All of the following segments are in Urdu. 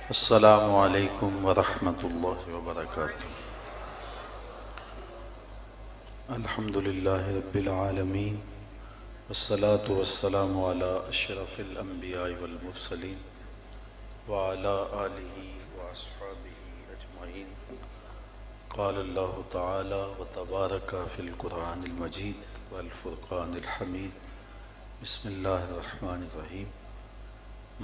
السلام علیکم ورحمۃ اللہ وبرکاتہ۔ الحمد للہ رب العالمین، والصلاة والسلام علی اشرف الانبیاء والمرسلین وعلی آلہ واصحابہ اجمعین۔ قال اللہ تعالی وتبارک فی القرآن المجید والفرقان الحمید۔ بسم اللہ الرحمن الرحیم۔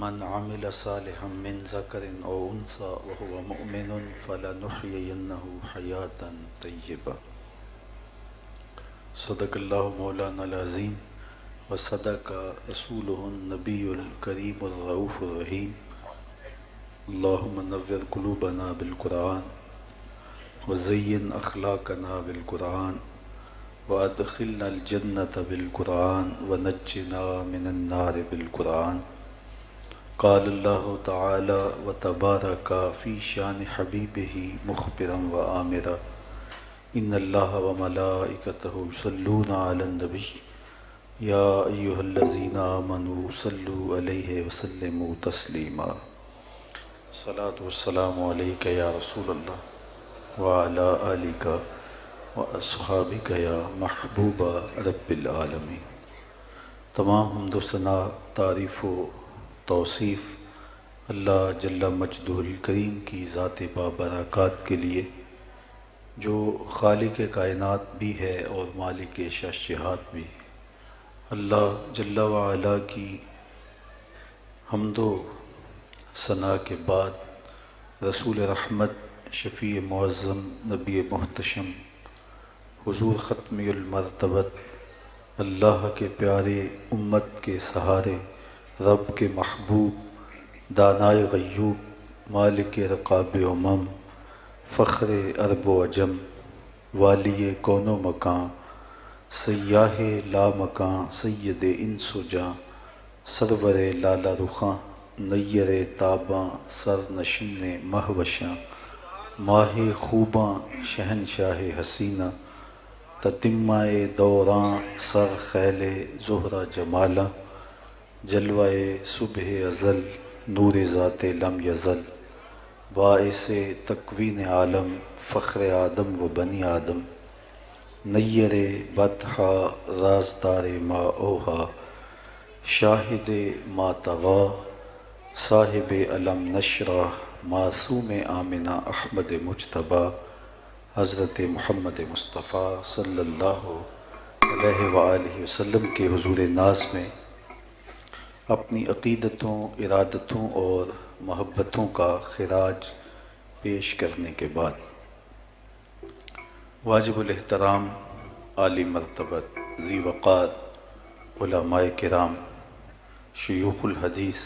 من عمل صالحا من ذکر او انثى وهو مؤمن فلنحيينه حیاة طیبہ۔ صدق اللہ مولانا العظیم وصدق رسولہ النبی الکریم الرؤوف الرحیم۔ اللہم نور قلوبنا بالقرآن وزین اخلاقنا بالقرآن وادخلنا الجنة بالقرآن ونجنا من النار بالقرآن۔ قال اللہ تعالی وتبارک فی شان حبیبہ مخبرا وآمرا ان اللہ وملائکتہ یصلون علی النبی یا ایہا الذین آمنوا صلوا علیہ وسلموا تسلیما۔ الصلاۃ والسلام علیک یا رسول اللہ وعلی آلک واصحابک یا محبوب رب العالمین۔ تمام حمد و ثنا، تعریف و توصیف اللہ جل مجدہ الکریم کی ذات بابرکات کے لیے، جو خالق کائنات بھی ہے اور مالک شہنشاہات بھی۔ اللہ جل وعلا کی حمد و ثنا کے بعد رسول رحمت، شفیع معظم، نبی محتشم، حضور ختمی المرتبت، اللہ کے پیارے، امت کے سہارے، رب کے محبوب، دانائے غیوب، مالک رقاب امم، فخر عرب و عجم، والی کون و مکان، سیاہ لا مکان، سید انس و جاں، سرور لالا رخاں، نیر تاباں، سر نشین مہوشاں، ماہ خوباں، شہنشاہ حسینہ، تتمہ دوراں، سر خیل زہرہ جمالاں، جلوہ صبح ازل، نور ذات لم یزل، باعث تکوین عالم، فخر آدم و بنی آدم، نیر بطحا، رازدار ما اوہا، شاہد ما طغا، صاحب علم نشرح، معصوم آمنہ احمد مجتبیٰ، حضرت محمد مصطفیٰ صلی اللہ علیہ وآلہ وسلم کے حضور ناز میں اپنی عقیدتوں، ارادتوں اور محبتوں کا خراج پیش کرنے کے بعد، واجب الاحترام، عالی مرتبت، ذی وقار علماء کرام، شیوخ الحدیث،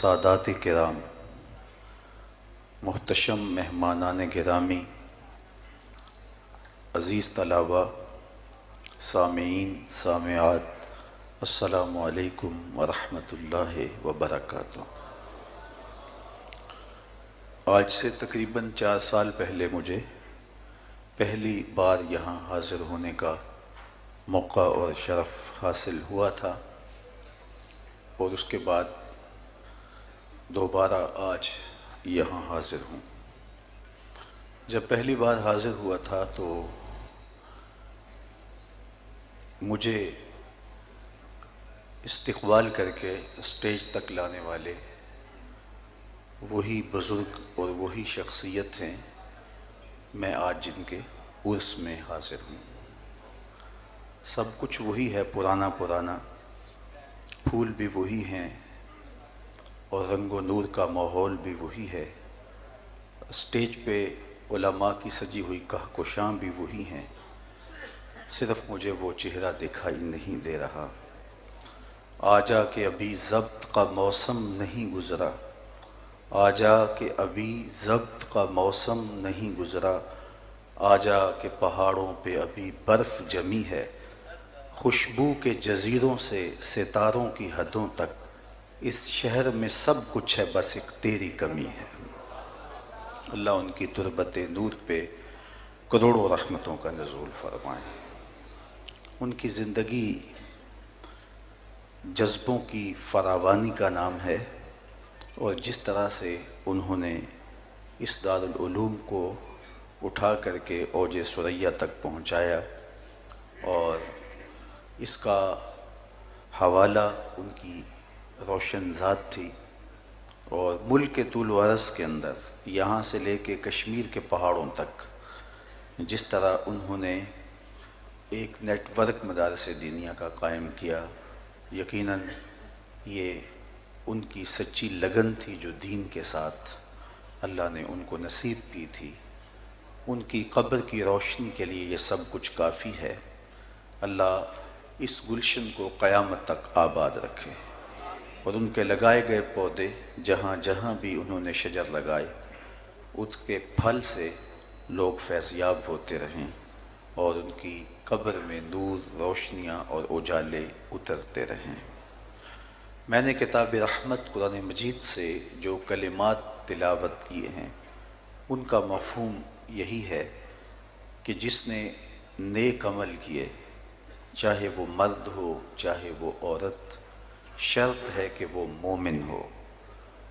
سادات کرام، محتشم مہمانان گرامی، عزیز طلباء، سامعین، سامعات، السلام علیکم ورحمۃ اللہ وبرکاتہ۔ آج سے تقریباً 4 سال پہلے مجھے پہلی بار یہاں حاضر ہونے کا موقع اور شرف حاصل ہوا تھا، اور اس کے بعد دوبارہ آج یہاں حاضر ہوں۔ جب پہلی بار حاضر ہوا تھا تو مجھے استقبال کر کے اسٹیج تک لانے والے وہی بزرگ اور وہی شخصیت ہیں، میں آج جن کے عرس میں حاضر ہوں۔ سب کچھ وہی ہے، پرانا پرانا، پھول بھی وہی ہیں اور رنگ و نور کا ماحول بھی وہی ہے، اسٹیج پہ علماء کی سجی ہوئی کہکشاں بھی وہی ہیں، صرف مجھے وہ چہرہ دکھائی نہیں دے رہا۔ آجا کہ ابھی ضبط کا موسم نہیں گزرا، آجا کہ ابھی ضبط کا موسم نہیں گزرا، آجا کہ پہاڑوں پہ ابھی برف جمی ہے، خوشبو کے جزیروں سے ستاروں کی حدوں تک، اس شہر میں سب کچھ ہے، بس ایک تیری کمی ہے۔ اللہ ان کی تربت نور پہ کروڑوں رحمتوں کا نزول فرمائے۔ ان کی زندگی جذبوں کی فراوانی کا نام ہے، اور جس طرح سے انہوں نے اس دارالعلوم کو اٹھا کر کے اوج ثریا تک پہنچایا، اور اس کا حوالہ ان کی روشن ذات تھی، اور ملک کے طول و عرض کے اندر یہاں سے لے کے کشمیر کے پہاڑوں تک جس طرح انہوں نے ایک نیٹ ورک مدارس دینیہ کا قائم کیا، یقیناً یہ ان کی سچی لگن تھی جو دین کے ساتھ اللہ نے ان کو نصیب کی تھی۔ ان کی قبر کی روشنی کے لیے یہ سب کچھ کافی ہے۔ اللہ اس گلشن کو قیامت تک آباد رکھے، اور ان کے لگائے گئے پودے جہاں جہاں بھی انہوں نے شجر لگائے اس کے پھل سے لوگ فیضیاب ہوتے رہیں، اور ان کی قبر میں نور، روشنیاں اور اجالے اترتے رہیں۔ میں نے کتاب رحمت قرآن مجید سے جو کلمات تلاوت کیے ہیں ان کا مفہوم یہی ہے کہ جس نے نیک عمل کیے، چاہے وہ مرد ہو چاہے وہ عورت، شرط ہے کہ وہ مومن ہو،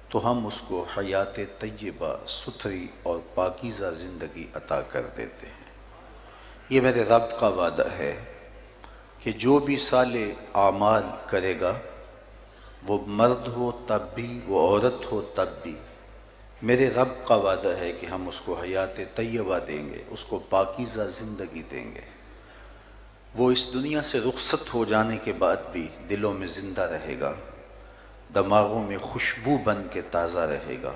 تو ہم اس کو حیات طیبہ، ستھری اور پاکیزہ زندگی عطا کر دیتے ہیں۔ یہ میرے رب کا وعدہ ہے کہ جو بھی صالح اعمال کرے گا، وہ مرد ہو تب بھی، وہ عورت ہو تب بھی، میرے رب کا وعدہ ہے کہ ہم اس کو حیات طیبہ دیں گے، اس کو پاکیزہ زندگی دیں گے۔ وہ اس دنیا سے رخصت ہو جانے کے بعد بھی دلوں میں زندہ رہے گا، دماغوں میں خوشبو بن کے تازہ رہے گا،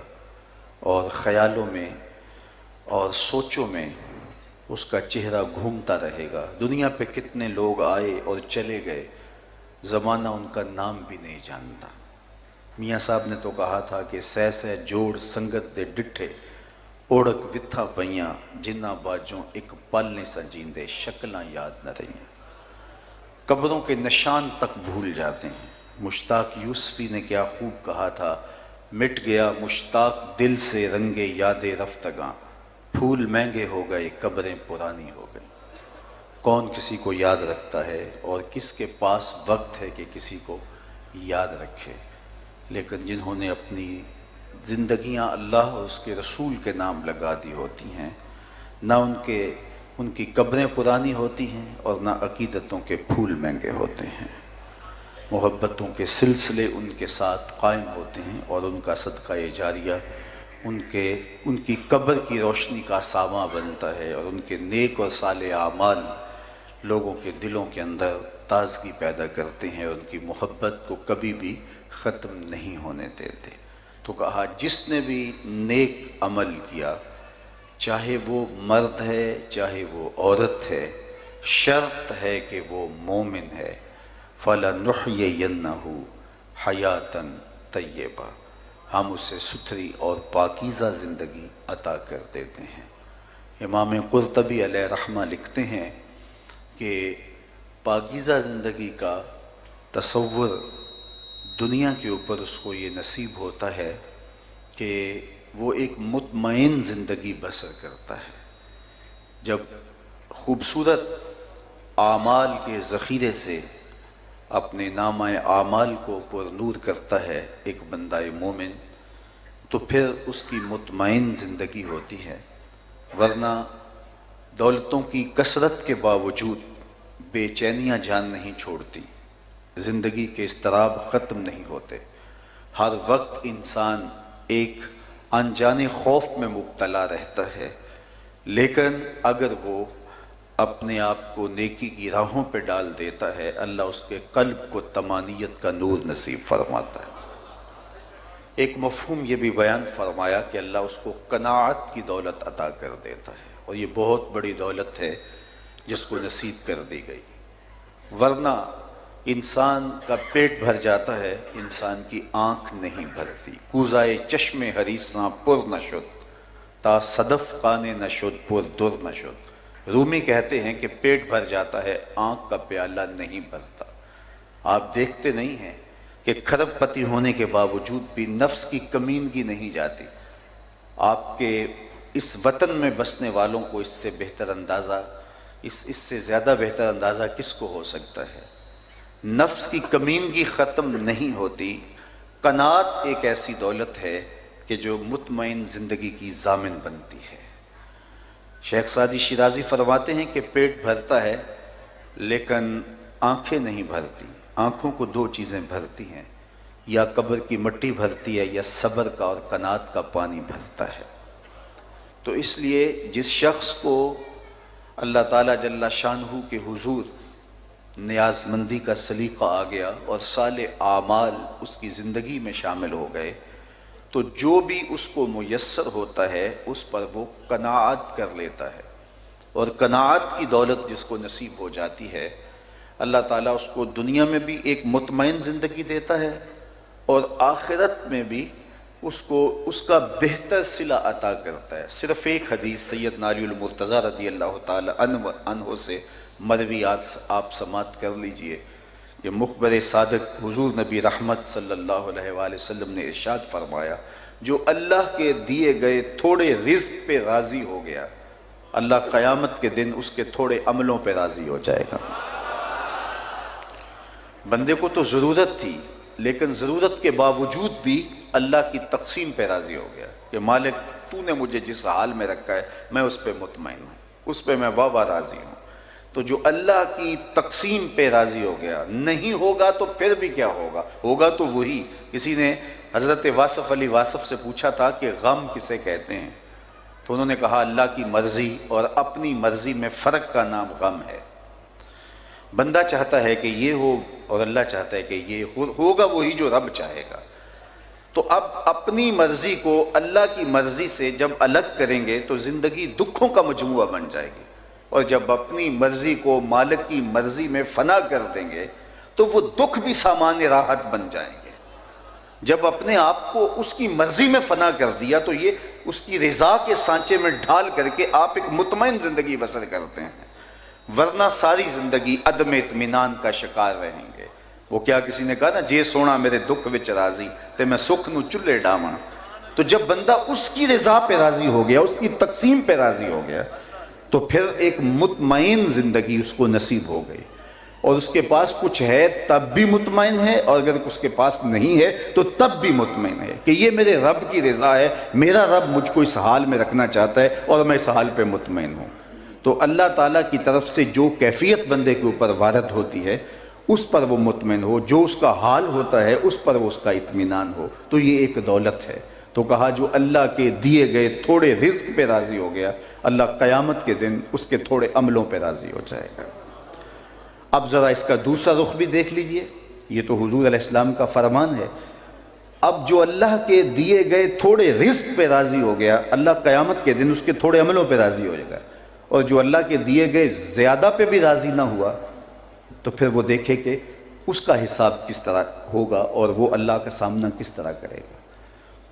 اور خیالوں میں اور سوچوں میں اس کا چہرہ گھومتا رہے گا۔ دنیا پہ کتنے لوگ آئے اور چلے گئے، زمانہ ان کا نام بھی نہیں جانتا۔ میاں صاحب نے تو کہا تھا کہ سہ سہ جوڑ سنگت دے ڈٹھے، اوڑک وتھا پئیاں جنہ باجوں ایک پل نہیں سجیندے، شکلاں یاد نہ رہیاں۔ قبروں کے نشان تک بھول جاتے ہیں۔ مشتاق یوسفی نے کیا خوب کہا تھا، مٹ گیا مشتاق دل سے رنگ یاد رفتگاں، پھول مہنگے ہو گئے قبریں پرانی ہو گئیں۔ کون کسی کو یاد رکھتا ہے، اور کس کے پاس وقت ہے کہ کسی کو یاد رکھے؟ لیکن جنہوں نے اپنی زندگیاں اللہ اور اس کے رسول کے نام لگا دی ہوتی ہیں، نہ ان کی قبریں پرانی ہوتی ہیں اور نہ عقیدتوں کے پھول مہنگے ہوتے ہیں۔ محبتوں کے سلسلے ان کے ساتھ قائم ہوتے ہیں، اور ان کا صدقہ جاریہ ان کی قبر کی روشنی کا ساماں بنتا ہے، اور ان کے نیک اور صالح اعمال لوگوں کے دلوں کے اندر تازگی پیدا کرتے ہیں، اور ان کی محبت کو کبھی بھی ختم نہیں ہونے دیتے۔ تو کہا جس نے بھی نیک عمل کیا، چاہے وہ مرد ہے چاہے وہ عورت ہے، شرط ہے کہ وہ مومن ہے، فَلَنُحْيِيَنَّهُ حَيَاتًا طَيِّبَةً، ہم اسے ستھری اور پاکیزہ زندگی عطا کر دیتے ہیں۔ امام قرطبی علیہ رحمہ لکھتے ہیں کہ پاکیزہ زندگی کا تصور دنیا کے اوپر اس کو یہ نصیب ہوتا ہے کہ وہ ایک مطمئن زندگی بسر کرتا ہے۔ جب خوبصورت اعمال کے ذخیرے سے اپنے نامہ اعمال کو پر نور کرتا ہے ایک بندہ مومن، تو پھر اس کی مطمئن زندگی ہوتی ہے، ورنہ دولتوں کی کثرت کے باوجود بے چینیاں جان نہیں چھوڑتی، زندگی کے اضطراب ختم نہیں ہوتے، ہر وقت انسان ایک انجانے خوف میں مبتلا رہتا ہے۔ لیکن اگر وہ اپنے آپ کو نیکی کی راہوں پہ ڈال دیتا ہے، اللہ اس کے قلب کو طمانینت کا نور نصیب فرماتا ہے۔ ایک مفہوم یہ بھی بیان فرمایا کہ اللہ اس کو قناعت کی دولت عطا کر دیتا ہے، اور یہ بہت بڑی دولت ہے جس کو نصیب کر دی گئی، ورنہ انسان کا پیٹ بھر جاتا ہے، انسان کی آنکھ نہیں بھرتی۔ کوزائے چشم حریصاں پر نشد، تا صدف خانے نشد پر در نشد۔ رومی کہتے ہیں کہ پیٹ بھر جاتا ہے، آنکھ کا پیالہ نہیں بھرتا۔ آپ دیکھتے نہیں ہیں کہ کھرب پتی ہونے کے باوجود بھی نفس کی کمینگی نہیں جاتی۔ آپ کے اس وطن میں بسنے والوں کو اس سے بہتر اندازہ، اس سے زیادہ بہتر اندازہ کس کو ہو سکتا ہے؟ نفس کی کمینگی ختم نہیں ہوتی، قناعت ایک ایسی دولت ہے کہ جو مطمئن زندگی کی ضامن بنتی ہے۔ شیخ سعدی شیرازی فرماتے ہیں کہ پیٹ بھرتا ہے لیکن آنکھیں نہیں بھرتی، آنکھوں کو دو چیزیں بھرتی ہیں، یا قبر کی مٹی بھرتی ہے یا صبر کا اور قناعت کا پانی بھرتا ہے۔ تو اس لیے جس شخص کو اللہ تعالیٰ جل شانہ کے حضور نیاز مندی کا سلیقہ آ گیا اور صالح اعمال اس کی زندگی میں شامل ہو گئے، تو جو بھی اس کو میسر ہوتا ہے اس پر وہ قناعت کر لیتا ہے، اور قناعت کی دولت جس کو نصیب ہو جاتی ہے اللہ تعالیٰ اس کو دنیا میں بھی ایک مطمئن زندگی دیتا ہے اور آخرت میں بھی اس کو اس کا بہتر صلہ عطا کرتا ہے۔ صرف ایک حدیث سیدنا علی المرتضیٰ رضی اللہ تعالی عنہ سے مرویات آپ سماعت کر لیجئے۔ یہ مخبر صادق حضور نبی رحمت صلی اللہ علیہ وآلہ وسلم نے ارشاد فرمایا، جو اللہ کے دیے گئے تھوڑے رزق پہ راضی ہو گیا، اللہ قیامت کے دن اس کے تھوڑے عملوں پہ راضی ہو جائے گا۔ بندے کو تو ضرورت تھی، لیکن ضرورت کے باوجود بھی اللہ کی تقسیم پہ راضی ہو گیا کہ مالک تو نے مجھے جس حال میں رکھا ہے میں اس پہ مطمئن ہوں، اس پہ میں واہ راضی ہوں۔ تو جو اللہ کی تقسیم پہ راضی ہو گیا، نہیں ہوگا تو پھر بھی کیا ہوگا، ہوگا تو وہی۔ کسی نے حضرت واصف علی واصف سے پوچھا تھا کہ غم کسے کہتے ہیں، تو انہوں نے کہا اللہ کی مرضی اور اپنی مرضی میں فرق کا نام غم ہے۔ بندہ چاہتا ہے کہ یہ ہو اور اللہ چاہتا ہے کہ یہ ہوگا وہی جو رب چاہے گا۔ تو اب اپنی مرضی کو اللہ کی مرضی سے جب الگ کریں گے تو زندگی دکھوں کا مجموعہ بن جائے گی، اور جب اپنی مرضی کو مالک کی مرضی میں فنا کر دیں گے تو وہ دکھ بھی سامان راحت بن جائیں گے۔ جب اپنے آپ کو اس کی مرضی میں فنا کر دیا تو یہ اس کی رضا کے سانچے میں ڈھال کر کے آپ ایک مطمئن زندگی بسر کرتے ہیں، ورنہ ساری زندگی عدم اطمینان کا شکار رہیں گے۔ وہ کیا کسی نے کہا نا، جے سونا میرے دکھ وچ راضی تے میں سکھ نو چلے ڈاواں۔ تو جب بندہ اس کی رضا پہ راضی ہو گیا، اس کی تقسیم پہ راضی ہو گیا، تو پھر ایک مطمئن زندگی اس کو نصیب ہو گئی، اور اس کے پاس کچھ ہے تب بھی مطمئن ہے، اور اگر اس کے پاس نہیں ہے تو تب بھی مطمئن ہے کہ یہ میرے رب کی رضا ہے، میرا رب مجھ کو اس حال میں رکھنا چاہتا ہے اور میں اس حال پہ مطمئن ہوں۔ تو اللہ تعالیٰ کی طرف سے جو کیفیت بندے کے اوپر وارد ہوتی ہے اس پر وہ مطمئن ہو، جو اس کا حال ہوتا ہے اس پر وہ اس کا اطمینان ہو، تو یہ ایک دولت ہے۔ تو کہا جو اللہ کے دیے گئے تھوڑے رزق پہ راضی ہو گیا، اللہ قیامت کے دن اس کے تھوڑے عملوں پہ راضی ہو جائے گا۔ اب ذرا اس کا دوسرا رخ بھی دیکھ لیجئے، یہ تو حضور علیہ السلام کا فرمان ہے۔ اب جو اللہ کے دیے گئے تھوڑے رزق پہ راضی ہو گیا، اللہ قیامت کے دن اس کے تھوڑے عملوں پہ راضی ہو جائے گا، اور جو اللہ کے دیے گئے زیادہ پہ بھی راضی نہ ہوا تو پھر وہ دیکھے کہ اس کا حساب کس طرح ہوگا اور وہ اللہ کا سامنا کس طرح کرے گا۔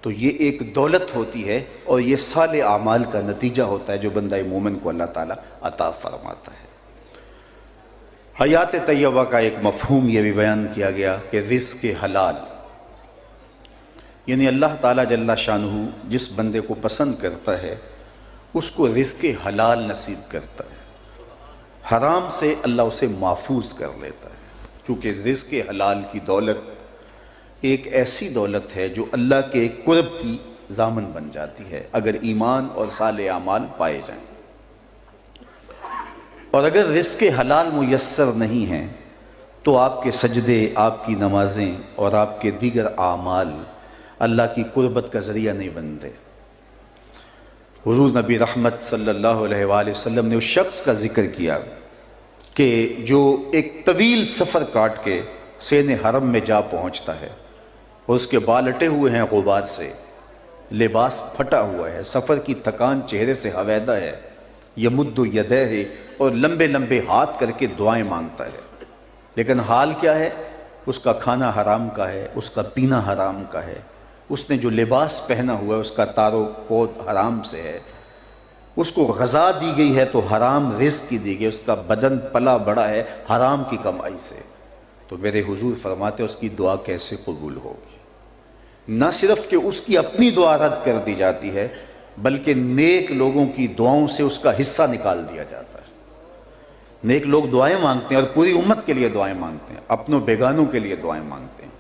تو یہ ایک دولت ہوتی ہے اور یہ صالح اعمال کا نتیجہ ہوتا ہے جو بندہ مومن کو اللہ تعالیٰ عطا فرماتا ہے۔ حیات طیبہ کا ایک مفہوم یہ بھی بیان کیا گیا کہ رزق حلال، یعنی اللہ تعالیٰ جل شانہ جس بندے کو پسند کرتا ہے اس کو رزق حلال نصیب کرتا ہے، حرام سے اللہ اسے محفوظ کر لیتا ہے، کیونکہ رزق حلال کی دولت ایک ایسی دولت ہے جو اللہ کے قرب کی ضامن بن جاتی ہے اگر ایمان اور صالح اعمال پائے جائیں۔ اور اگر رزق حلال میسر نہیں ہیں تو آپ کے سجدے، آپ کی نمازیں اور آپ کے دیگر اعمال اللہ کی قربت کا ذریعہ نہیں بنتے۔ حضور نبی رحمت صلی اللہ علیہ وآلہ وسلم نے اس شخص کا ذکر کیا کہ جو ایک طویل سفر کاٹ کے سین حرم میں جا پہنچتا ہے اور اس کے بال اٹے ہوئے ہیں غبار سے، لباس پھٹا ہوا ہے، سفر کی تھکان چہرے سے حویدہ ہے، یمد یدیہ اور لمبے لمبے ہاتھ کر کے دعائیں مانگتا ہے، لیکن حال کیا ہے؟ اس کا کھانا حرام کا ہے، اس کا پینا حرام کا ہے، اس نے جو لباس پہنا ہوا ہے اس کا تار و پود حرام سے ہے، اس کو غذا دی گئی ہے تو حرام رزق کی دی گئی، اس کا بدن پلا بڑا ہے حرام کی کمائی سے۔ تو میرے حضور فرماتے اس کی دعا کیسے قبول ہوگی؟ نہ صرف کہ اس کی اپنی دعا رد کر دی جاتی ہے بلکہ نیک لوگوں کی دعاؤں سے اس کا حصہ نکال دیا جاتا ہے۔ نیک لوگ دعائیں مانگتے ہیں اور پوری امت کے لیے دعائیں مانگتے ہیں، اپنوں بیگانوں کے لیے دعائیں مانگتے ہیں،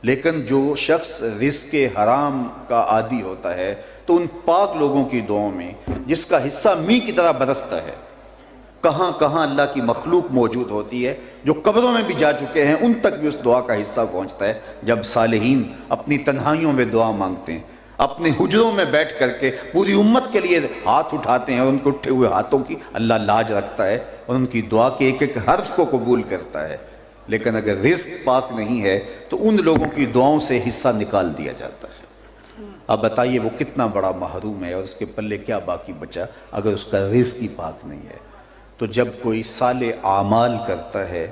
لیکن جو شخص رزق حرام کا عادی ہوتا ہے تو ان پاک لوگوں کی دعاؤں میں جس کا حصہ میںہ کی طرح برستا ہے، کہاں کہاں اللہ کی مخلوق موجود ہوتی ہے جو قبروں میں بھی جا چکے ہیں، ان تک بھی اس دعا کا حصہ پہنچتا ہے۔ جب صالحین اپنی تنہائیوں میں دعا مانگتے ہیں، اپنے حجروں میں بیٹھ کر کے پوری امت کے لیے ہاتھ اٹھاتے ہیں، اور ان کے اٹھے ہوئے ہاتھوں کی اللہ لاج رکھتا ہے اور ان کی دعا کے ایک ایک حرف کو قبول کرتا ہے۔ لیکن اگر رزق پاک نہیں ہے تو ان لوگوں کی دعاؤں سے حصہ نکال دیا جاتا ہے۔ اب بتائیے وہ کتنا بڑا محروم ہے، اور اس کے پلے کیا باقی بچا اگر اس کا رزق ہی پاک نہیں ہے۔ تو جب کوئی صالح اعمال کرتا ہے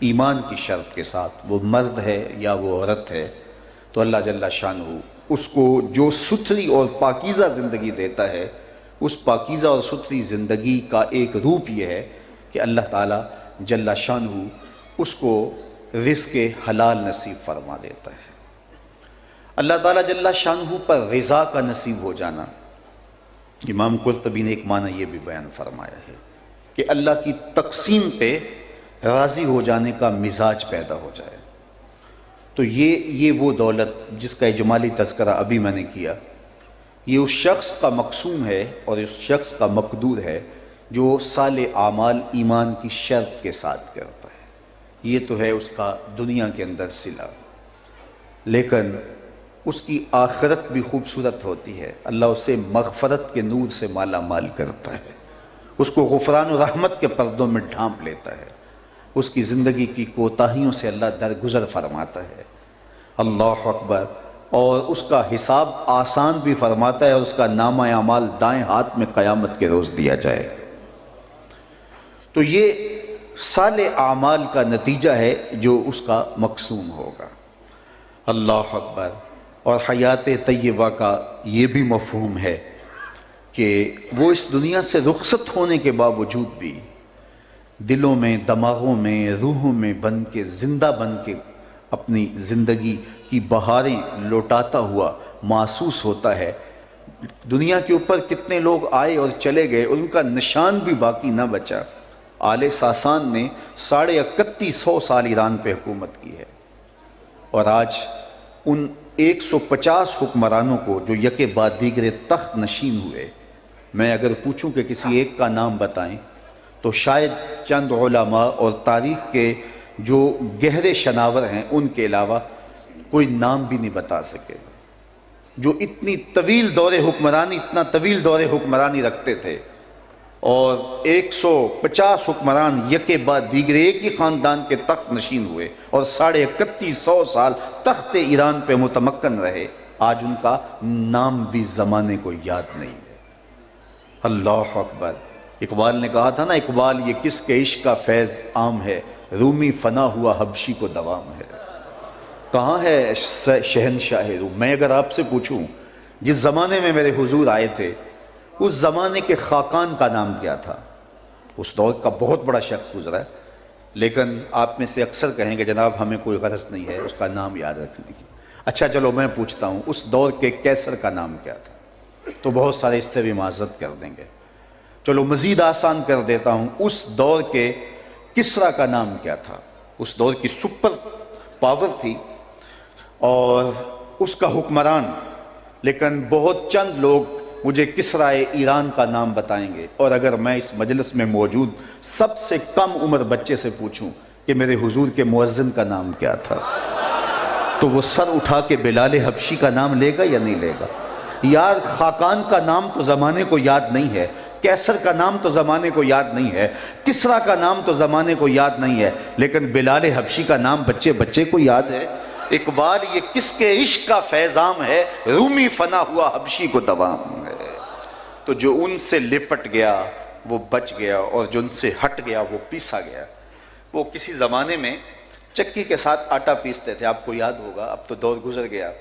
ایمان کی شرط کے ساتھ، وہ مرد ہے یا وہ عورت ہے، تو اللہ جل شانہ اس کو جو ستھری اور پاکیزہ زندگی دیتا ہے، اس پاکیزہ اور ستھری زندگی کا ایک روپ یہ ہے کہ اللہ تعالیٰ جل شانہ اس کو رزق حلال نصیب فرما دیتا ہے۔ اللہ تعالیٰ جل شانہ پر رضا کا نصیب ہو جانا، امام قرطبی نے ایک معنی یہ بھی بیان فرمایا ہے کہ اللہ کی تقسیم پہ راضی ہو جانے کا مزاج پیدا ہو جائے۔ تو یہ وہ دولت جس کا اجمالی تذکرہ ابھی میں نے کیا، یہ اس شخص کا مقسوم ہے اور اس شخص کا مقدور ہے جو صالح اعمال ایمان کی شرط کے ساتھ کرتا ہے۔ یہ تو ہے اس کا دنیا کے اندر صلہ، لیکن اس کی آخرت بھی خوبصورت ہوتی ہے۔ اللہ اسے مغفرت کے نور سے مالا مال کرتا ہے، اس کو غفران و رحمت کے پردوں میں ڈھانپ لیتا ہے، اس کی زندگی کی کوتاہیوں سے اللہ درگزر فرماتا ہے، اللہ اکبر، اور اس کا حساب آسان بھی فرماتا ہے، اور اس کا نامہ اعمال دائیں ہاتھ میں قیامت کے روز دیا جائے۔ تو یہ صالح اعمال کا نتیجہ ہے جو اس کا مقسوم ہوگا، اللہ اکبر۔ اور حیات طیبہ کا یہ بھی مفہوم ہے کہ وہ اس دنیا سے رخصت ہونے کے باوجود بھی دلوں میں، دماغوں میں، روحوں میں بن کے، زندہ بن کے اپنی زندگی کی بہاریں لوٹاتا ہوا محسوس ہوتا ہے۔ دنیا کے اوپر کتنے لوگ آئے اور چلے گئے، ان کا نشان بھی باقی نہ بچا۔ آل ساسان نے 3150 سال ایران پہ حکومت کی ہے، اور آج ان 150 حکمرانوں کو جو یکے بعد دیگرے تخت نشین ہوئے، میں اگر پوچھوں کہ کسی ایک کا نام بتائیں تو شاید چند علماء اور تاریخ کے جو گہرے شناور ہیں ان کے علاوہ کوئی نام بھی نہیں بتا سکے، جو اتنا طویل دور حکمرانی رکھتے تھے، اور 150 حکمران یکے بعد دیگرے ایک ہی خاندان کے تخت نشین ہوئے اور 3150 سال تخت ایران پہ متمکن رہے، آج ان کا نام بھی زمانے کو یاد نہیں ہے۔ اللہ اکبر۔ اقبال نے کہا تھا نا، اقبال یہ کس کے عشق کا فیض عام ہے، رومی فنا ہوا حبشی کو دوام ہے۔ کہاں ہے شہنشاہ روم؟ میں اگر آپ سے پوچھوں جس زمانے میں میرے حضور آئے تھے، اس زمانے کے خاقان کا نام کیا تھا؟ اس دور کا بہت بڑا شخص گزرا ہے، لیکن آپ میں سے اکثر کہیں گے جناب ہمیں کوئی غرض نہیں ہے اس کا نام یاد رکھنے کی۔ اچھا چلو میں پوچھتا ہوں، اس دور کے کیسر کا نام کیا تھا؟ تو بہت سارے اس سے بھی معذرت کر دیں گے۔ چلو مزید آسان کر دیتا ہوں، اس دور کے کسرا کا نام کیا تھا؟ اس دور کی سپر پاور تھی اور اس کا حکمران، لیکن بہت چند لوگ مجھے کسرائے ایران کا نام بتائیں گے، اور اگر میں اس مجلس میں موجود سب سے کم عمر بچے سے پوچھوں کہ میرے حضور کے مؤذن کا نام کیا تھا، تو وہ سر اٹھا کے بلال حبشی کا نام لے گا یا نہیں لے گا؟ یار خاقان کا نام تو زمانے کو یاد نہیں ہے، کیسر کا نام تو زمانے کو یاد نہیں ہے، کسرا کا نام تو زمانے کو یاد نہیں ہے، لیکن بلال حبشی کا نام بچے بچے کو یاد ہے۔ اقبال یہ کس کے عشق کا فیضام ہے، رومی فنا ہوا حبشی کو دوام ہے۔ تو جو ان سے لپٹ گیا وہ بچ گیا، اور جو ان سے ہٹ گیا وہ پیسا گیا۔ وہ کسی زمانے میں چکی کے ساتھ آٹا پیستے تھے، آپ کو یاد ہوگا، اب تو دور گزر گیا،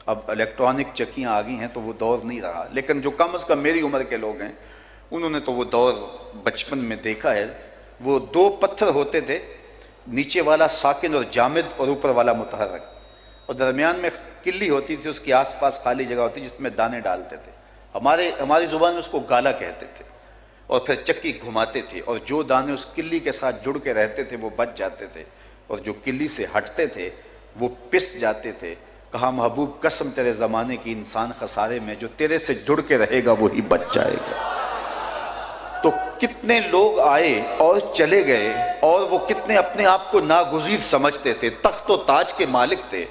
اب الیکٹرانک چکیاں آ گئی ہیں تو وہ دور نہیں رہا، لیکن جو کم از کم میری عمر کے لوگ ہیں انہوں نے تو وہ دور بچپن میں دیکھا ہے۔ وہ 2 پتھر ہوتے تھے، نیچے والا ساکن اور جامد اور اوپر والا متحرک، اور درمیان میں کلی ہوتی تھی، اس کے آس پاس خالی جگہ ہوتی جس میں دانے ڈالتے تھے۔ ہماری زبان میں اس کو گالا کہتے تھے، اور پھر چکی گھماتے تھے، اور جو دانے اس کلی کے ساتھ جڑ کے رہتے تھے وہ بچ جاتے تھے، اور جو کلی سے ہٹتے تھے وہ پس جاتے تھے. کہا محبوب قسم تیرے زمانے کی انسان خسارے میں، جو تیرے سے جڑ کے رہے گا وہی بچ جائے گا. تو کتنے لوگ آئے اور چلے گئے، اور وہ کتنے اپنے آپ کو ناگزیر سمجھتے تھے، تخت و تاج کے مالک تھے،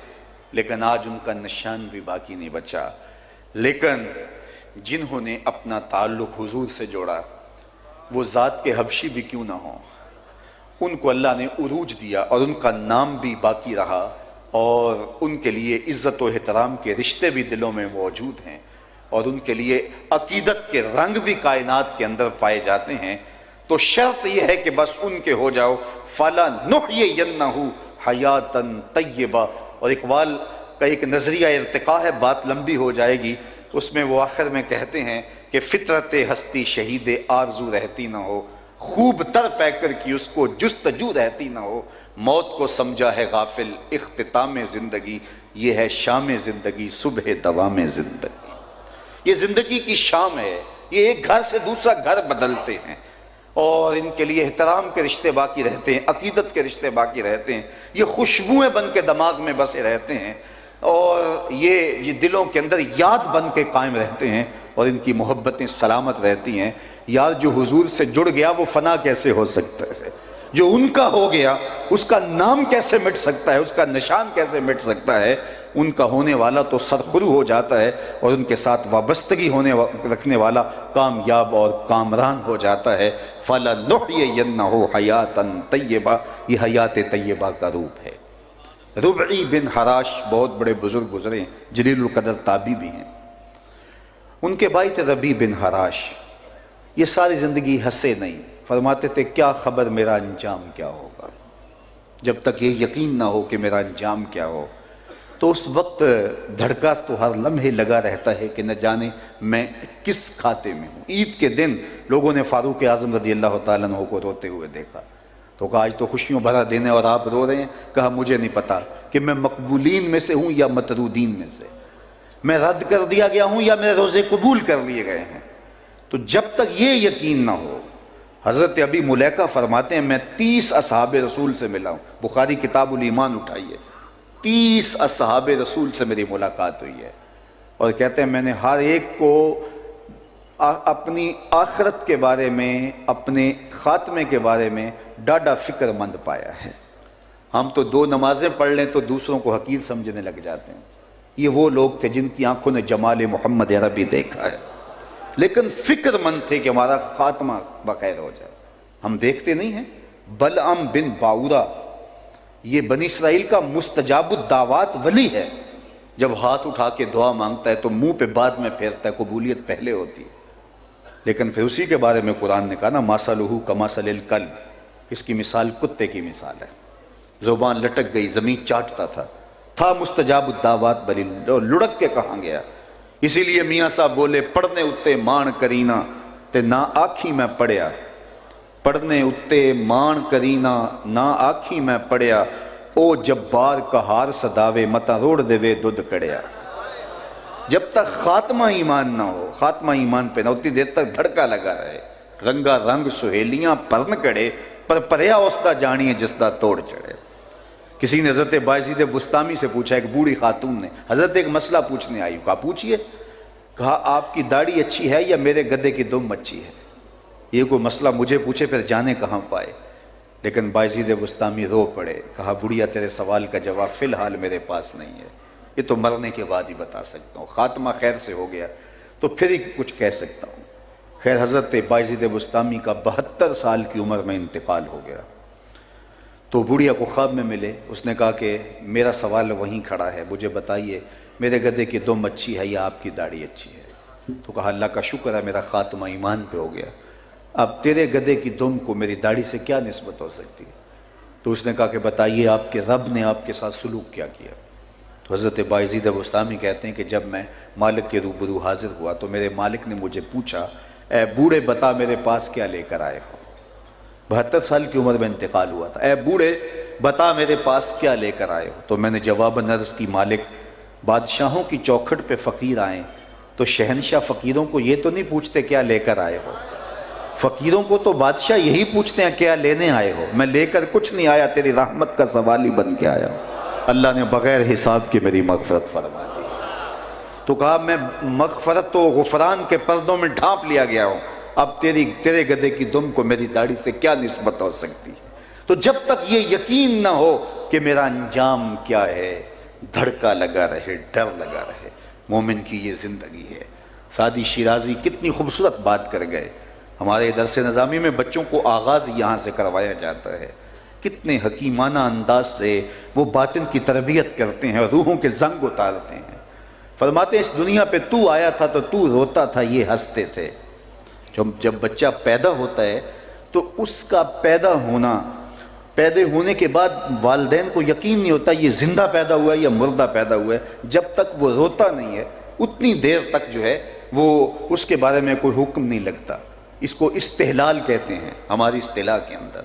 لیکن آج ان کا نشان بھی باقی نہیں بچا. لیکن جنہوں نے اپنا تعلق حضور سے جوڑا، وہ ذات کے حبشی بھی کیوں نہ ہوں، ان کو اللہ نے عروج دیا اور ان کا نام بھی باقی رہا، اور ان کے لیے عزت و احترام کے رشتے بھی دلوں میں موجود ہیں، اور ان کے لیے عقیدت کے رنگ بھی کائنات کے اندر پائے جاتے ہیں. تو شرط یہ ہے کہ بس ان کے ہو جاؤ. فَلَنُحْيِيَنَّهُ حَيَاتًا طَيِّبَةً. اور اقبال کا ایک نظریہ ارتقاء ہے، بات لمبی ہو جائے گی. اس میں وہ آخر میں کہتے ہیں کہ فطرت ہستی شہید آرزو رہتی نہ ہو، خوب تر پیکر کی اس کو جستجو رہتی نہ ہو. موت کو سمجھا ہے غافل اختتام زندگی، یہ ہے شام زندگی صبح دوام زندگی. یہ زندگی کی شام ہے، یہ ایک گھر سے دوسرا گھر بدلتے ہیں، اور ان کے لیے احترام کے رشتے باقی رہتے ہیں، عقیدت کے رشتے باقی رہتے ہیں. یہ خوشبوئیں بن کے دماغ میں بسے رہتے ہیں، اور یہ دلوں کے اندر یاد بن کے قائم رہتے ہیں، اور ان کی محبتیں سلامت رہتی ہیں. یار جو حضور سے جڑ گیا وہ فنا کیسے ہو سکتا ہے؟ جو ان کا ہو گیا اس کا نام کیسے مٹ سکتا ہے؟ اس کا نشان کیسے مٹ سکتا ہے؟ ان کا ہونے والا تو سرخرو ہو جاتا ہے، اور ان کے ساتھ وابستگی رکھنے والا کامیاب اور کامران ہو جاتا ہے. فَلَنُحْيِيَنَّهُ حَيَاتًا طَيِّبَةً. یہ حیات طیبہ کا روپ ہے. ربعی بن حراش بہت بڑے بزرگ گزرے ہیں، جلیل القدر تابعی بھی ہیں. ان کے بھائی تھے ربیع بن حراش. یہ ساری زندگی ہنسے نہیں، فرماتے تھے کیا خبر میرا انجام کیا ہوگا. جب تک یہ یقین نہ ہو کہ میرا انجام کیا ہو، تو اس وقت دھڑکا تو ہر لمحے لگا رہتا ہے کہ نہ جانے میں کس کھاتے میں ہوں. عید کے دن لوگوں نے فاروق اعظم رضی اللہ تعالیٰ عنہ کو روتے ہوئے دیکھا، تو کہا آج تو خوشیوں بھرا دن ہے اور آپ رو رہے ہیں. کہا مجھے نہیں پتا کہ میں مقبولین میں سے ہوں یا مطرودین میں سے، میں رد کر دیا گیا ہوں یا میرے روزے قبول کر لیے گئے ہیں. تو جب تک یہ یقین نہ ہو، حضرت ابی ملیکہ فرماتے ہیں میں 30 اصحاب رسول سے ملا ہوں. بخاری کتاب الایمان اٹھائیے، 30 اصحاب رسول سے میری ملاقات ہوئی ہے، اور کہتے ہیں میں نے ہر ایک کو اپنی آخرت کے بارے میں، اپنے خاتمے کے بارے میں ڈاڈا فکر مند پایا ہے. ہم تو 2 نمازیں پڑھ لیں تو دوسروں کو حقیر سمجھنے لگ جاتے ہیں. یہ وہ لوگ تھے جن کی آنکھوں نے جمال محمد عربی دیکھا ہے، لیکن فکر مند تھے کہ ہمارا خاتمہ بخیر ہو جائے. ہم دیکھتے نہیں ہیں بلعم بن باورا، یہ بنی اسرائیل کا مستجاب الدعوات ولی ہے. جب ہاتھ اٹھا کے دعا مانگتا ہے تو منہ پہ بعد میں پھیرتا ہے، قبولیت پہلے ہوتی ہے. لیکن پھر اسی کے بارے میں قرآن نے کہا نا مَثَلُهُ كَمَثَلِ الْكَلْبِ، اس کی مثال کتے کی مثال ہے. زبان لٹک گئی، زمین چاٹتا تھا مستجاب الدعوات ولی، لڑک کے کہاں گیا. اسی لیے میاں صاحب بولے پڑھنے اتے مان کرینا تے نہ آکھی میں پڑھیا، پڑھنے اتے مان کرینا نہ آکھی میں پڑھیا، او جبار کہار صداوے متا روڑ دے وے دودھ کڑیا. جب تک خاتمہ ایمان نہ ہو، خاتمہ ایمان پہ نہ ہوتی دیر تک دھڑکا لگا رہے. رنگا رنگ سہیلیاں پرن کڑے پر پریا اس دا جانیے جس دا توڑ چڑھے. کسی نے حضرت بایزید بستامی سے پوچھا، ایک بوڑھی خاتون نے، حضرت ایک مسئلہ پوچھنے آئی. کہا پوچھئے. کہا آپ کی داڑھی اچھی ہے یا میرے گدے کی دم اچھی ہے؟ یہ کوئی مسئلہ مجھے پوچھے پھر جانے کہاں پائے. لیکن بایزید بستامی رو پڑے. کہا بڑھیا تیرے سوال کا جواب فی الحال میرے پاس نہیں ہے، یہ تو مرنے کے بعد ہی بتا سکتا ہوں. خاتمہ خیر سے ہو گیا تو پھر ہی کچھ کہہ سکتا ہوں. خیر حضرت بایزید بستامی کا 72 سال کی عمر میں انتقال ہو گیا. تو بڑھیا کو خواب میں ملے. اس نے کہا کہ میرا سوال وہیں کھڑا ہے، مجھے بتائیے میرے گدے کی دم اچھی ہے یا آپ کی داڑھی اچھی ہے؟ تو کہا اللہ کا شکر ہے میرا خاتمہ ایمان پہ ہو گیا، اب تیرے گدے کی دم کو میری داڑھی سے کیا نسبت ہو سکتی ہے؟ تو اس نے کہا کہ بتائیے آپ کے رب نے آپ کے ساتھ سلوک کیا کیا؟ تو حضرت بایزید بستامی کہتے ہیں کہ جب میں مالک کے روبرو حاضر ہوا تو میرے مالک نے مجھے پوچھا اے بوڑھے بتا میرے پاس کیا لے کر آئے ہو. 72 سال کی عمر میں انتقال ہوا تھا. اے بوڑھے بتا میرے پاس کیا لے کر آئے ہو؟ تو میں نے جواباً عرض کی مالک بادشاہوں کی چوکھٹ پہ فقیر آئیں تو شہنشاہ فقیروں کو یہ تو نہیں پوچھتے کیا لے کر آئے ہو، فقیروں کو تو بادشاہ یہی پوچھتے ہیں کیا لینے آئے ہو. میں لے کر کچھ نہیں آیا، تیری رحمت کا سوال ہی بن کے آیا ہوں. اللہ نے بغیر حساب کے میری مغفرت فرما دی۔ تو کہا میں مغفرت تو غفران کے پردوں میں ڈھانپ لیا گیا ہوں، اب تیرے گدھے کی دم کو میری داڑھی سے کیا نسبت ہو سکتی؟ تو جب تک یہ یقین نہ ہو کہ میرا انجام کیا ہے، دھڑکا لگا رہے، ڈر لگا رہے، مومن کی یہ زندگی ہے۔ سعدی شیرازی کتنی خوبصورت بات کر گئے۔ ہمارے درس نظامی میں بچوں کو آغاز یہاں سے کروایا جاتا ہے، کتنے حکیمانہ انداز سے وہ باطن کی تربیت کرتے ہیں اور روحوں کے زنگ اتارتے ہیں۔ فرماتے ہیں اس دنیا پہ تو آیا تھا تو تو روتا تھا، یہ ہنستے تھے۔ جب بچہ پیدا ہوتا ہے تو اس کا پیدا ہونے کے بعد والدین کو یقین نہیں ہوتا یہ زندہ پیدا ہوا ہے یا مردہ پیدا ہوا ہے۔ جب تک وہ روتا نہیں ہے اتنی دیر تک جو ہے وہ اس کے بارے میں کوئی حکم نہیں لگتا۔ اس کو استحلال کہتے ہیں ہماری اصطلاح کے اندر۔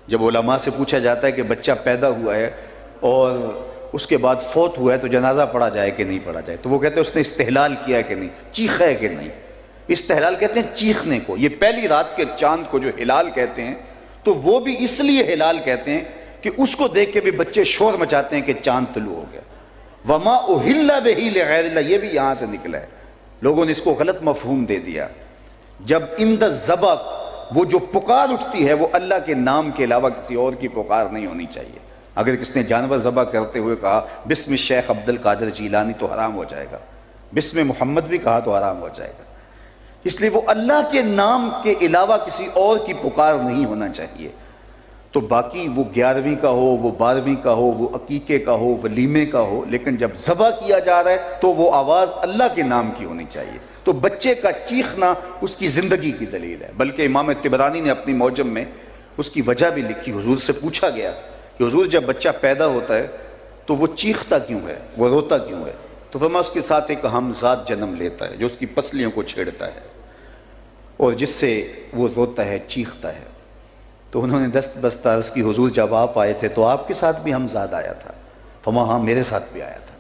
جب علماء سے پوچھا جاتا ہے کہ بچہ پیدا ہوا ہے اور اس کے بعد فوت ہوا ہے تو جنازہ پڑھا جائے کہ نہیں پڑھا جائے، تو وہ کہتے ہیں اس نے استحلال کیا ہے کہ نہیں، چیخا ہے کہ نہیں۔ استحلال کہتے ہیں چیخنے کو۔ یہ پہلی رات کے چاند کو جو ہلال کہتے ہیں تو وہ بھی اس لیے ہلال کہتے ہیں کہ اس کو دیکھ کے بھی بچے شور مچاتے ہیں کہ چاند طلوع ہو گیا۔ وما اہل بہ لغیر اللہ، یہ بھی یہاں سے نکلا ہے۔ لوگوں نے اس کو غلط مفہوم دے دیا۔ جب عند الذبح وہ جو پکار اٹھتی ہے وہ اللہ کے نام کے علاوہ کسی اور کی پکار نہیں ہونی چاہیے۔ اگر کس نے جانور ذبح کرتے ہوئے کہا بسم الشیخ عبد القادر جیلانی تو حرام ہو جائے گا، بسم محمد بھی کہا تو حرام ہو جائے گا۔ اس لیے وہ اللہ کے نام کے علاوہ کسی اور کی پکار نہیں ہونا چاہیے۔ تو باقی وہ 11ویں کا ہو، وہ 12ویں کا ہو، وہ عقیقے کا ہو، ولیمے کا ہو، لیکن جب ذبح کیا جا رہا ہے تو وہ آواز اللہ کے نام کی ہونی چاہیے۔ تو بچے کا چیخنا اس کی زندگی کی دلیل ہے۔ بلکہ امام طبرانی نے اپنی معجم میں اس کی وجہ بھی لکھی۔ حضور سے پوچھا گیا کہ حضور جب بچہ پیدا ہوتا ہے تو وہ چیختا کیوں ہے، وہ روتا کیوں ہے؟ تو فرمایا اس کے ساتھ ایک ہمزاد جنم لیتا ہے جو اس کی پسلیوں کو چھیڑتا ہے اور جس سے وہ روتا ہے، چیختا ہے۔ تو انہوں نے دست بست عرض کی حضور جب آپ آئے تھے تو آپ کے ساتھ بھی ہمزاد آیا تھا؟ فرمایا ہاں میرے ساتھ بھی آیا تھا۔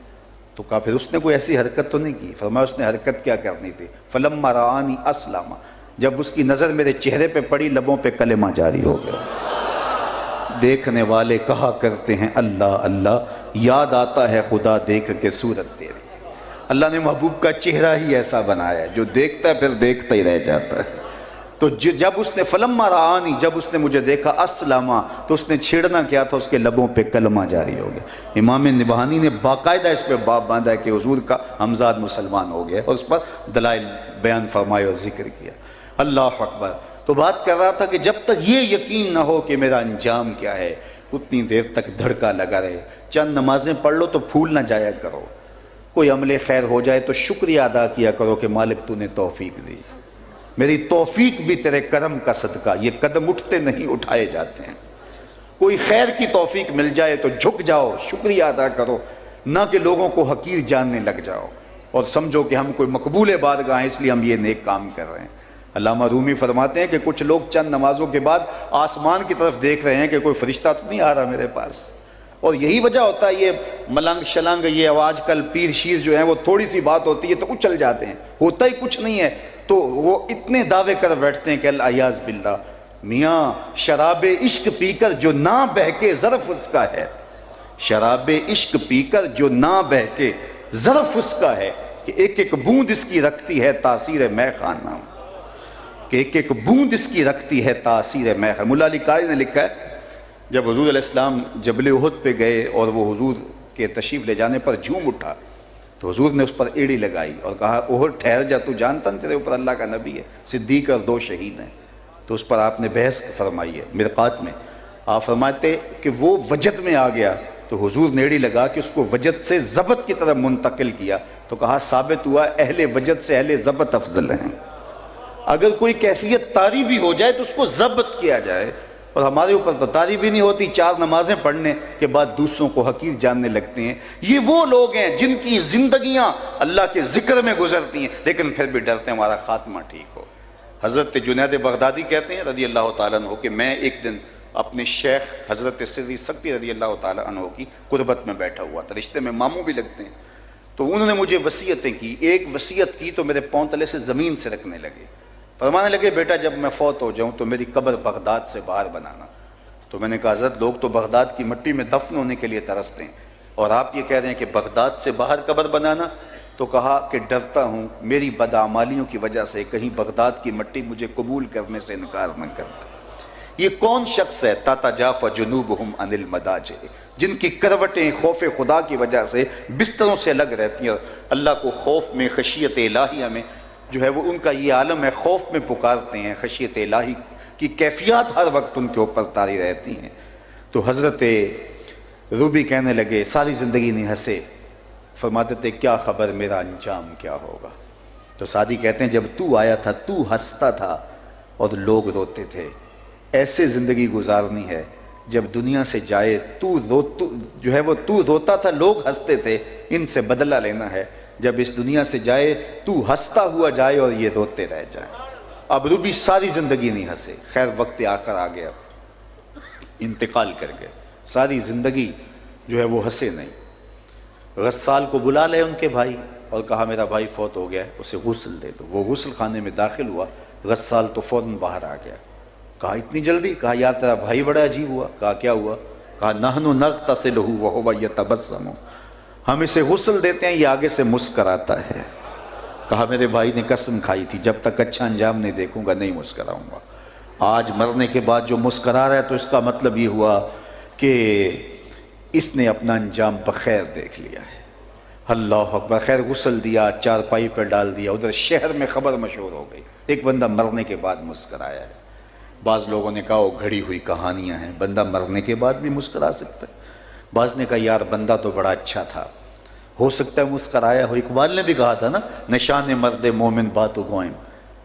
تو کہا پھر اس نے کوئی ایسی حرکت تو نہیں کی؟ فرمایا اس نے حرکت کیا کرنی تھی؟ فلما رآنی اسلم، جب اس کی نظر میرے چہرے پہ پڑی لبوں پہ کلمہ جاری ہو گیا۔ دیکھنے والے کہا کرتے ہیں اللہ اللہ، یاد آتا ہے خدا دیکھ کے صورت تیری۔ اللہ نے محبوب کا چہرہ ہی ایسا بنایا ہے جو دیکھتا ہے پھر دیکھتا ہی رہ جاتا ہے۔ تو جب اس نے فلما رآنی، جب اس نے مجھے دیکھا اسلما، تو اس نے چھیڑنا کیا تھا؟ اس کے لبوں پہ کلمہ جاری ہو گیا۔ امام نبہانی نے باقاعدہ اس پہ باب باندھا ہے کہ حضور کا ہمزاد مسلمان ہو گیا اور اس پر دلائل بیان فرمائے اور ذکر کیا۔ اللہ اکبر۔ تو بات کر رہا تھا کہ جب تک یہ یقین نہ ہو کہ میرا انجام کیا ہے اتنی دیر تک دھڑکا لگا رہے۔ چند نمازیں پڑھ لو تو پھول نہ جایا کرو، کوئی عمل خیر ہو جائے تو شکریہ ادا کیا کرو کہ مالک تو نے توفیق دی، میری توفیق بھی تیرے کرم کا صدقہ، یہ قدم اٹھتے نہیں اٹھائے جاتے ہیں۔ کوئی خیر کی توفیق مل جائے تو جھک جاؤ، شکریہ ادا کرو، نہ کہ لوگوں کو حقیر جاننے لگ جاؤ اور سمجھو کہ ہم کوئی مقبول بارگاہ ہیں اس لیے ہم یہ نیک کام کر رہے ہیں۔ علامہ رومی فرماتے ہیں کہ کچھ لوگ چند نمازوں کے بعد آسمان کی طرف دیکھ رہے ہیں کہ کوئی فرشتہ تو نہیں آ رہا میرے پاس، اور یہی وجہ ہوتا ہے یہ ملنگ شلنگ، یہ آج کل پیر شیر جو ہیں وہ تھوڑی سی بات ہوتی ہے تو اچل جاتے ہیں، ہوتا ہی کچھ نہیں ہے تو وہ اتنے دعوے کر بیٹھتے ہیں کہ العیاذ باللہ۔ میاں شراب عشق پی کر جو نہ بہکے ظرف اس کا ہے، شراب عشق پی کر جو نہ بہکے ظرف اس کا ہے، کہ ایک ایک بوند اس کی رکھتی ہے تاثیر مے خانہ، کہ ایک ایک بوند اس کی رکھتی ہے تاثیر مے خانہ۔ مولا علی قاری نے لکھا ہے جب حضور علیہ السلام جبل احد پہ گئے اور وہ حضور کے تشریف لے جانے پر جھوم اٹھا تو حضور نے اس پر ایڑی لگائی اور کہا احد ٹھہر جا، تو جانتا نہیں تیرے اوپر اللہ کا نبی ہے، صدیق اور 2 شہید ہیں۔ تو اس پر آپ نے بحث فرمائی ہے مرقات میں، آپ فرماتے کہ وہ وجد میں آ گیا تو حضور نے ایڑی لگا کہ اس کو وجد سے ضبط کی طرف منتقل کیا، تو کہا ثابت ہوا اہل وجد سے اہل ضبط افضل ہیں۔ اگر کوئی کیفیت طاری بھی ہو جائے تو اس کو ضبط کیا جائے، اور ہمارے اوپر تو طاری بھی نہیں ہوتی، 4 نمازیں پڑھنے کے بعد دوسروں کو حقیر جاننے لگتے ہیں۔ یہ وہ لوگ ہیں جن کی زندگیاں اللہ کے ذکر میں گزرتی ہیں لیکن پھر بھی ڈرتے ہیں ہمارا خاتمہ ٹھیک ہو۔ حضرت جنید بغدادی کہتے ہیں رضی اللہ تعالیٰ عنہ کہ میں ایک دن اپنے شیخ حضرت سری سکتی رضی اللہ تعالیٰ عنہ کی قربت میں بیٹھا ہوا تھا، رشتے میں ماموں بھی لگتے ہیں، تو انہوں نے مجھے وصیتیں کی۔ ایک وصیت کی تو میرے پاؤں تلے سے زمین سے رکھنے لگے، فرمانے لگے بیٹا جب میں فوت ہو جاؤں تو میری قبر بغداد سے باہر بنانا۔ تو میں نے کہا حضرت لوگ تو بغداد کی مٹی میں دفن ہونے کے لیے ترستے ہیں، اور آپ یہ کہہ رہے ہیں کہ بغداد سے باہر قبر بنانا، تو کہا کہ ڈرتا ہوں میری بدعمالیوں کی وجہ سے کہیں بغداد کی مٹی مجھے قبول کرنے سے انکار نہ کرتا۔ یہ کون شخص ہے تتجافی جنوبہم عن المضاجع، جن کی کروٹیں خوف خدا کی وجہ سے بستروں سے الگ رہتی ہیں، اللہ کو خوف میں، خشیت الہیہ میں جو ہے وہ ان کا یہ عالم ہے، خوف میں پکارتے ہیں، خشیت الہی کی کیفیات ہر وقت ان کے اوپر طاری رہتی ہیں۔ تو حضرت روبی کہنے لگے، ساری زندگی نہیں ہنسے، فرماتے تھے کیا خبر میرا انجام کیا ہوگا۔ تو سعدی کہتے ہیں جب تو آیا تھا تو ہنستا تھا اور لوگ روتے تھے، ایسے زندگی گزارنی ہے جب دنیا سے جائے تو روتا تھا لوگ ہنستے تھے، ان سے بدلہ لینا ہے جب اس دنیا سے جائے تو ہنستا ہوا جائے اور یہ روتے رہ جائیں۔ اب روبی ساری زندگی نہیں ہنسے، خیر وقت آخر آ گیا، انتقال کر گئے، ساری زندگی جو ہے وہ ہنسے نہیں۔ غسال کو بلا لے ان کے بھائی اور کہا میرا بھائی فوت ہو گیا ہے، اسے غسل دے دو۔ وہ غسل خانے میں داخل ہوا، غسال تو فوراً باہر آ گیا۔ کہا اتنی جلدی؟ کہا یار تیرا بھائی بڑا عجیب ہوا۔ کہا کیا ہوا؟ کہا نحن نغتسلہ وہو یتبسم، ہم اسے غسل دیتے ہیں یہ آگے سے مسکراتا ہے۔ کہا میرے بھائی نے قسم کھائی تھی جب تک اچھا انجام نہیں دیکھوں گا نہیں مسکراؤں گا، آج مرنے کے بعد جو مسکرا رہا ہے تو اس کا مطلب یہ ہوا کہ اس نے اپنا انجام بخیر دیکھ لیا ہے۔ اللہ اکبر۔ خیر غسل دیا، چارپائی پر ڈال دیا، ادھر شہر میں خبر مشہور ہو گئی ایک بندہ مرنے کے بعد مسکرایا ہے۔ بعض لوگوں نے کہا وہ گھڑی ہوئی کہانیاں ہیں، بندہ مرنے کے بعد بھی مسکرا سکتا ہے۔ بعض نے کہا یار بندہ تو بڑا اچھا تھا، ہو سکتا ہے مسکرایا ہو۔ اقبال نے بھی کہا تھا نا، نشان مرد مومن بات گوئم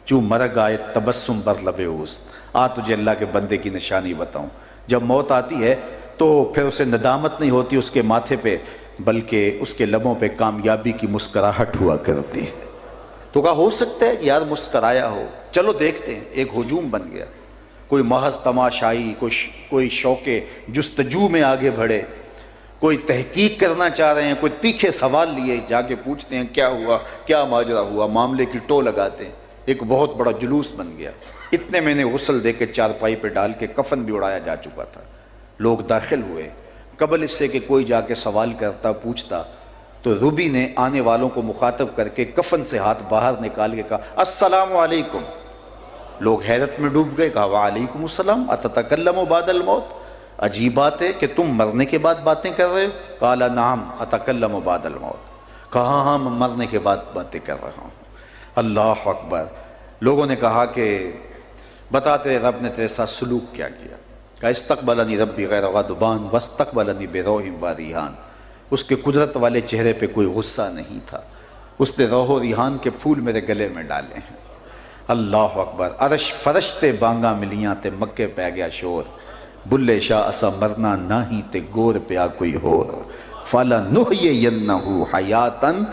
چوں مرگ آئے تبسم بر لب اوست، آ تجھے اللہ کے بندے کی نشانی بتاؤں، جب موت آتی ہے تو پھر اسے ندامت نہیں ہوتی اس کے ماتھے پہ، بلکہ اس کے لبوں پہ کامیابی کی مسکراہٹ ہوا کرتی ہے۔ تو کہا ہو سکتا ہے کہ یار مسکرایا ہو، چلو دیکھتے ہیں۔ ایک ہجوم بن گیا، کوئی محض تماشائی، کوئی شوق جستجو میں آگے بڑھے، کوئی تحقیق کرنا چاہ رہے ہیں، کوئی تیکھے سوال لیے جا کے پوچھتے ہیں کیا ہوا، کیا ماجرا ہوا، معاملے کی ٹو لگاتے ہیں۔ ایک بہت بڑا جلوس بن گیا۔ اتنے میں نے غسل دے کے چارپائی پہ ڈال کے کفن بھی اڑایا جا چکا تھا، لوگ داخل ہوئے۔ قبل اس سے کہ کوئی جا کے سوال کرتا پوچھتا تو روبی نے آنے والوں کو مخاطب کر کے کفن سے ہاتھ باہر نکال کے کہا السلام علیکم۔ لوگ حیرت میں ڈوب گئے، کہا وعلیکم السلام اتتکلم بعد الموت، عجیب بات ہے کہ تم مرنے کے بعد باتیں کر رہے ہو۔ قال نعم اتکلم بعد الموت، کہا ہاں میں مرنے کے بعد باتیں کر رہا ہوں۔ اللہ اکبر۔ لوگوں نے کہا کہ بتا تیرے رب نے تیرے ساتھ سلوک کیا کیا؟ کہا استقبلنی ربی غیر غضبان واستقبلنی بروح و ریحان، اس کے قدرت والے چہرے پہ کوئی غصہ نہیں تھا، اس نے روح و ریحان کے پھول میرے گلے میں ڈالے ہیں۔ اللہ اکبر۔ عرش فرشتے بانگا ملیاں تے مکے پہ گیا شور، بلے شاہ اسا مرنا نہ ہی تے گور پیا کوئی ہور، فَلَا نُحْيِيَنَّهُ حَيَاتًا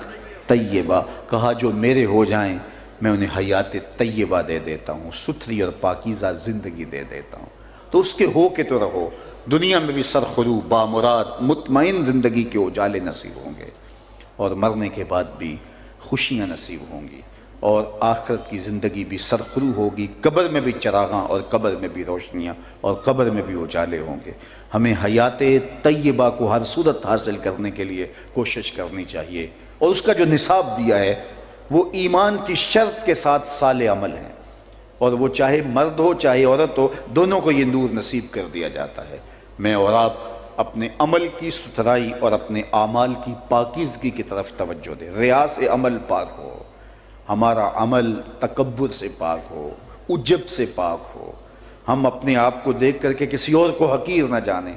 طیبہ، کہا جو میرے ہو جائیں میں انہیں حیات طیبہ دے دیتا ہوں، ستھری اور پاکیزہ زندگی دے دیتا ہوں۔ تو اس کے ہو کے تو رہو، دنیا میں بھی سرخرو بامراد مطمئن زندگی کے اجالے نصیب ہوں گے، اور مرنے کے بعد بھی خوشیاں نصیب ہوں گی، اور آخرت کی زندگی بھی سرخرو ہوگی، قبر میں بھی چراغاں اور قبر میں بھی روشنیاں اور قبر میں بھی اجالے ہوں گے۔ ہمیں حیات طیبہ کو ہر صورت حاصل کرنے کے لیے کوشش کرنی چاہیے، اور اس کا جو نصاب دیا ہے وہ ایمان کی شرط کے ساتھ صالح عمل ہیں، اور وہ چاہے مرد ہو چاہے عورت ہو، دونوں کو یہ نور نصیب کر دیا جاتا ہے۔ میں اور آپ اپنے عمل کی ستھرائی اور اپنے اعمال کی پاکیزگی کی طرف توجہ دیں، ریا سے عمل پاک ہو، ہمارا عمل تکبر سے پاک ہو، عجب سے پاک ہو، ہم اپنے آپ کو دیکھ کر کے کسی اور کو حقیر نہ جانیں،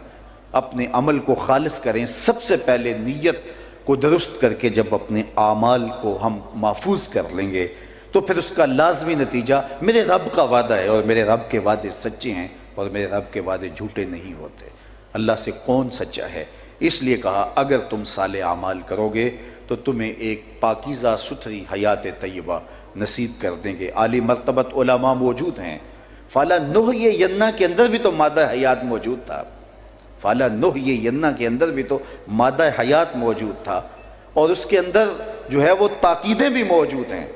اپنے عمل کو خالص کریں۔ سب سے پہلے نیت کو درست کر کے جب اپنے اعمال کو ہم محفوظ کر لیں گے تو پھر اس کا لازمی نتیجہ میرے رب کا وعدہ ہے، اور میرے رب کے وعدے سچے ہیں اور میرے رب کے وعدے جھوٹے نہیں ہوتے۔ اللہ سے کون سچا ہے؟ اس لیے کہا اگر تم صالح اعمال کرو گے تو تمہیں ایک پاکیزہ ستھری حیات طیبہ نصیب کر دیں گے۔ عالی مرتبت علماء موجود ہیں، فَلَا نُحْيِيَنَّ کے اندر بھی تو مادہ حیات موجود تھا، فَلَا نُحْيِيَنَّ کے اندر بھی تو مادہ حیات موجود تھا، اور اس کے اندر جو ہے وہ تاکیدیں بھی موجود ہیں،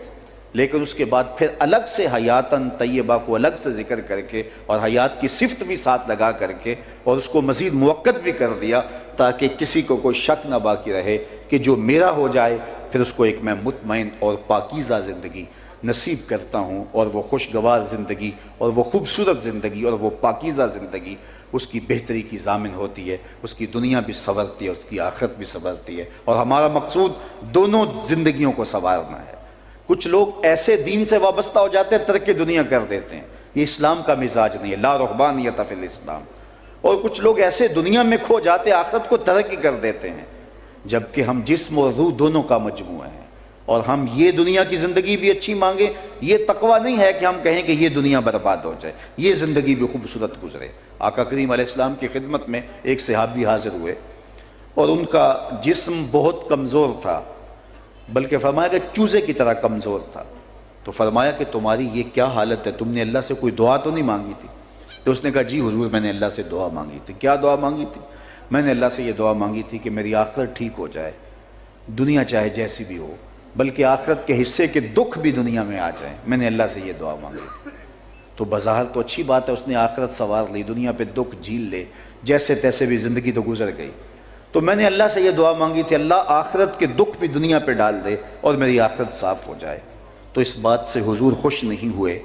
لیکن اس کے بعد پھر الگ سے حیاتاً طیبہ کو الگ سے ذکر کر کے اور حیات کی صفت بھی ساتھ لگا کر کے اور اس کو مزید موقت بھی کر دیا، تاکہ کسی کو کوئی شک نہ باقی رہے کہ جو میرا ہو جائے پھر اس کو ایک میں مطمئن اور پاکیزہ زندگی نصیب کرتا ہوں، اور وہ خوشگوار زندگی اور وہ خوبصورت زندگی اور وہ پاکیزہ زندگی اس کی بہتری کی ضامن ہوتی ہے، اس کی دنیا بھی سنورتی ہے، اس کی آخرت بھی سنورتی ہے، اور ہمارا مقصود دونوں زندگیوں کو سنوارنا ہے۔ کچھ لوگ ایسے دین سے وابستہ ہو جاتے ہیں ترک دنیا کر دیتے ہیں، یہ اسلام کا مزاج نہیں ہے، لا رہبانیت فی الاسلام۔ اور کچھ لوگ ایسے دنیا میں کھو جاتے آخرت کو ترک کر دیتے ہیں، جبکہ ہم جسم اور روح دونوں کا مجموعہ ہیں، اور ہم یہ دنیا کی زندگی بھی اچھی مانگیں۔ یہ تقویٰ نہیں ہے کہ ہم کہیں کہ یہ دنیا برباد ہو جائے، یہ زندگی بھی خوبصورت گزرے۔ آقا کریم علیہ السلام کی خدمت میں ایک صحابی حاضر ہوئے اور ان کا جسم بہت کمزور تھا، بلکہ فرمایا کہ چوزے کی طرح کمزور تھا۔ تو فرمایا کہ تمہاری یہ کیا حالت ہے، تم نے اللہ سے کوئی دعا تو نہیں مانگی تھی؟ تو اس نے کہا جی حضور میں نے اللہ سے دعا مانگی تھی۔ کیا دعا مانگی تھی؟ میں نے اللہ سے یہ دعا مانگی تھی کہ میری آخرت ٹھیک ہو جائے، دنیا چاہے جیسی بھی ہو، بلکہ آخرت کے حصے کے دکھ بھی دنیا میں آ جائیں، میں نے اللہ سے یہ دعا مانگی تھی۔ تو بظاہر تو اچھی بات ہے، اس نے آخرت سنوار لی، دنیا پہ دکھ جھیل لے، جیسے تیسے بھی زندگی تو گزر گئی۔ تو میں نے اللہ سے یہ دعا مانگی تھی اللہ آخرت کے دکھ بھی دنیا پہ ڈال دے اور میری آخرت صاف ہو جائے۔ تو اس بات سے حضور خوش نہیں ہوئے،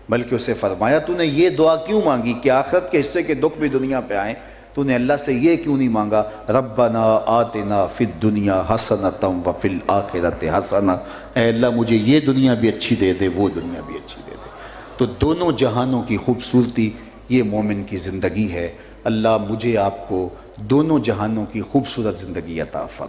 بلکہ اسے فرمایا تو نے یہ دعا کیوں مانگی کہ آخرت کے حصے کے دکھ بھی دنیا پہ آئیں؟ تو نے اللہ سے یہ کیوں نہیں مانگا ربنا آتنا فی الدنیا حسنۃ وفی الآخرۃ حسنہ، اے اللہ مجھے یہ دنیا بھی اچھی دے دے، وہ دنیا بھی اچھی دے دے۔ تو دونوں جہانوں کی خوبصورتی یہ مومن کی زندگی ہے۔ اللہ مجھے آپ کو دونوں جہانوں کی خوبصورت زندگی عطا فرمائے۔